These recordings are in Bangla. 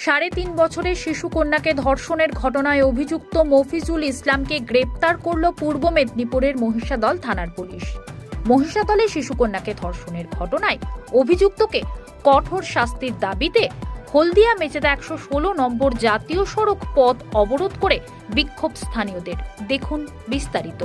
৩.৫ বছরের শিশুকন্যাকে ধর্ষণের ঘটনায় অভিযুক্ত মফিজুল ইসলামকে গ্রেপ্তার করল পূর্ব মেদিনীপুরের মহিষাদল থানার পুলিশ। মহিষাদলে শিশুকন্যাকে ধর্ষণের ঘটনায় অভিযুক্তকে কঠোর শাস্তির দাবিতে হলদিয়া মেচেদা ১১৬ নম্বর জাতীয় সড়ক পথ অবরোধ করে বিক্ষোভ স্থানীয়দের। দেখুন বিস্তারিত।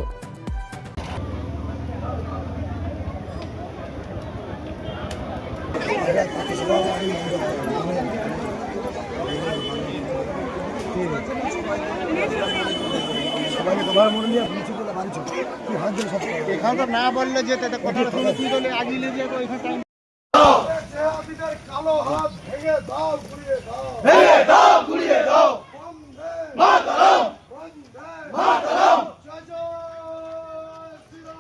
এখানে তো না বললে যে কথাটা শুনে কি বলে আগিয়ে দিয়ে ওইখানে কালো হাত ভেঙে দাও, ঘুরিয়ে দাও, ভেঙে দাও, ঘুরিয়ে দাও। মাতরম মাতরম জয় জয় শ্রীরাম,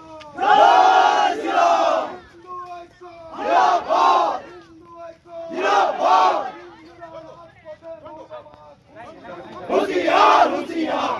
জয় শ্রীরাম। হিন্দু ঐক্য জিন্দাবাদ, হিন্দু ঐক্য জিন্দাবাদ। হুঁশিয়ার হুঁশিয়ার,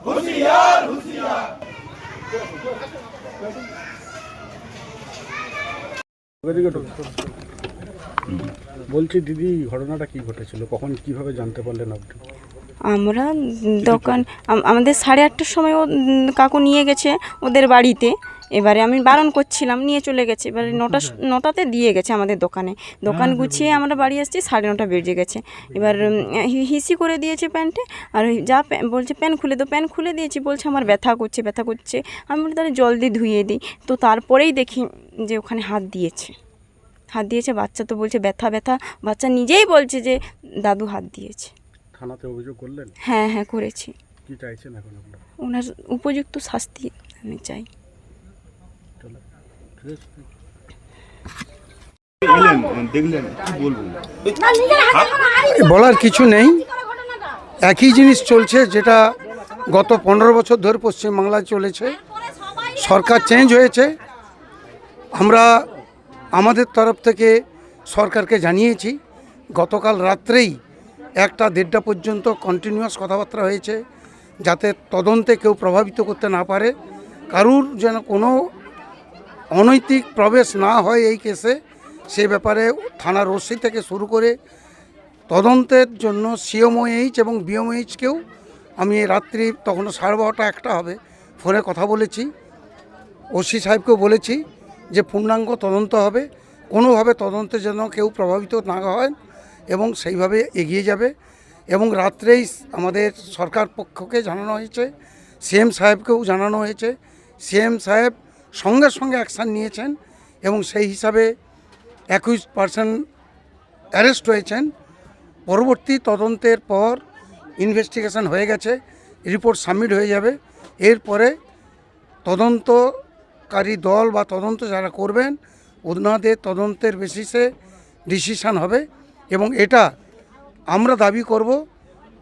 হুঁশিয়ার হুঁশিয়ার। বলছি দিদি, ঘটনাটা কি ঘটেছিল, কখন কিভাবে জানতে পারলেন আপনি? আমরা দোকান আমাদের 8:30টার সময় কাকু নিয়ে গেছে ওদের বাড়িতে। এবারে আমি বারণ করছিলাম, নিয়ে চলে গেছে। এবারে 9টাতে দিয়ে গেছে আমাদের দোকান গুছিয়ে আমরা বাড়ি আসছি, 9:30 বেজে গেছে। এবার হিসি করে দিয়েছে প্যান্টে, আর যা বলছে প্যান্ট খুলে দাও, প্যান্ট খুলে দিয়েছি। বলছে আমার ব্যথা করছে। আমি বলি তাহলে জল দিয়ে ধুয়ে দিই। তো তারপরেই দেখি যে ওখানে হাত দিয়েছে। বাচ্চা তো বলছে ব্যথা, বাচ্চা নিজেই বলছে যে দাদু হাত দিয়েছে। থানাতে অভিযোগ করলেন? হ্যাঁ করেছি। কি চাইছেন এখন আপনারা? ওনার উপযুক্ত শাস্তি আমি চাই। বলার কিছু নেই, একই জিনিস চলছে যেটা গত 15 বছর ধরে পশ্চিমবাংলায় চলেছে। সরকার চেঞ্জ হয়েছে, আমরা আমাদের তরফ থেকে সরকারকে জানিয়েছি। গতকাল রাত্রেই 1টা-1:30টা পর্যন্ত কন্টিনিউয়াস কথাবার্তা হয়েছে, যাতে তদন্তে কেউ প্রভাবিত করতে না পারে, কারুর যেন কোনো অনৈতিক প্রবেশ না হয় এই কেসে। সে ব্যাপারে থানার ওসি থেকে শুরু করে তদন্তের জন্য সিএমওএইচ এবং বিএমওএইচকেও আমি রাত্রি তখন 12:30-1টা হবে ফোনে কথা বলেছি। ওসি সাহেবকেও বলেছি যে পূর্ণাঙ্গ তদন্ত হবে, কোনোভাবে তদন্তে যেন কেউ প্রভাবিত না হয় এবং সেইভাবে এগিয়ে যাবে। এবং রাত্রেই আমাদের সরকার পক্ষকে জানানো হয়েছে, সিএম সাহেবকেও জানানো হয়েছে। সিএম সাহেব সঙ্গে সঙ্গে অ্যাকশান নিয়েছেন এবং সেই হিসাবে 21 অ্যারেস্ট হয়েছেন। পরবর্তী তদন্তের পর ইনভেস্টিগেশন হয়ে গেছে, রিপোর্ট সাবমিট হয়ে যাবে। এরপরে তদন্তকারী দল বা তদন্ত যারা করবেন ওনাদের তদন্তের বেসিসে ডিসিশান হবে। এবং এটা আমরা দাবি করব,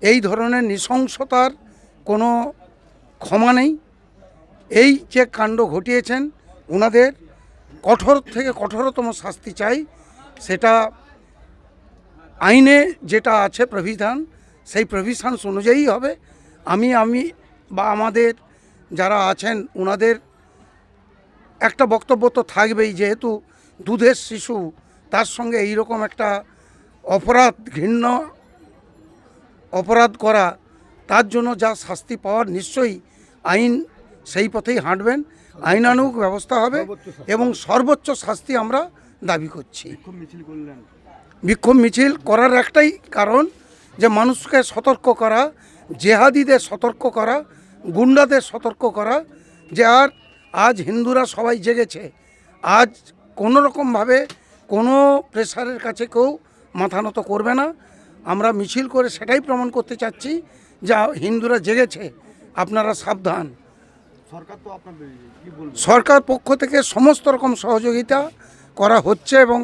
এই ধরনের নৃশংসতার কোনো ক্ষমা নেই। এই যে কাণ্ড ঘটিয়েছেন ওনাদের কঠোর থেকে কঠোরতম শাস্তি চাই। সেটা আইনে যেটা আছে প্রভিধান, সেই প্রভিধান অনুযায়ী হবে। আমি বা আমাদের যারা আছেন ওনাদের একটা বক্তব্য তো থাকবেই, যেহেতু দুধের শিশু, তার সঙ্গে এইরকম একটা অপরাধ, ঘৃণ্য অপরাধ করা, তার জন্য যা শাস্তি পাওয়ার নিশ্চয়ই আইন সেই পথেই হাঁটবেন। আইনানুগ ব্যবস্থা হবে এবং সর্বোচ্চ শাস্তি আমরা দাবি করছি। বিক্ষোভ মিছিল করার একটাই কারণ, যে মানুষকে সতর্ক করা, জেহাদিদের সতর্ক করা, গুন্ডাদের সতর্ক করা, যে আজ হিন্দুরা সবাই জেগেছে। আজ কোনো রকমভাবে কোনো প্রেসারের কাছে কেউ মাথা নত করবে না। আমরা মিছিল করে সেটাই প্রমাণ করতে চাচ্ছি যে হিন্দুরা জেগেছে, আপনারা সাবধান। সরকার তো আপনাদের কি বলবো সরকার পক্ষ থেকে সমস্ত রকম সহযোগিতা করা হচ্ছে এবং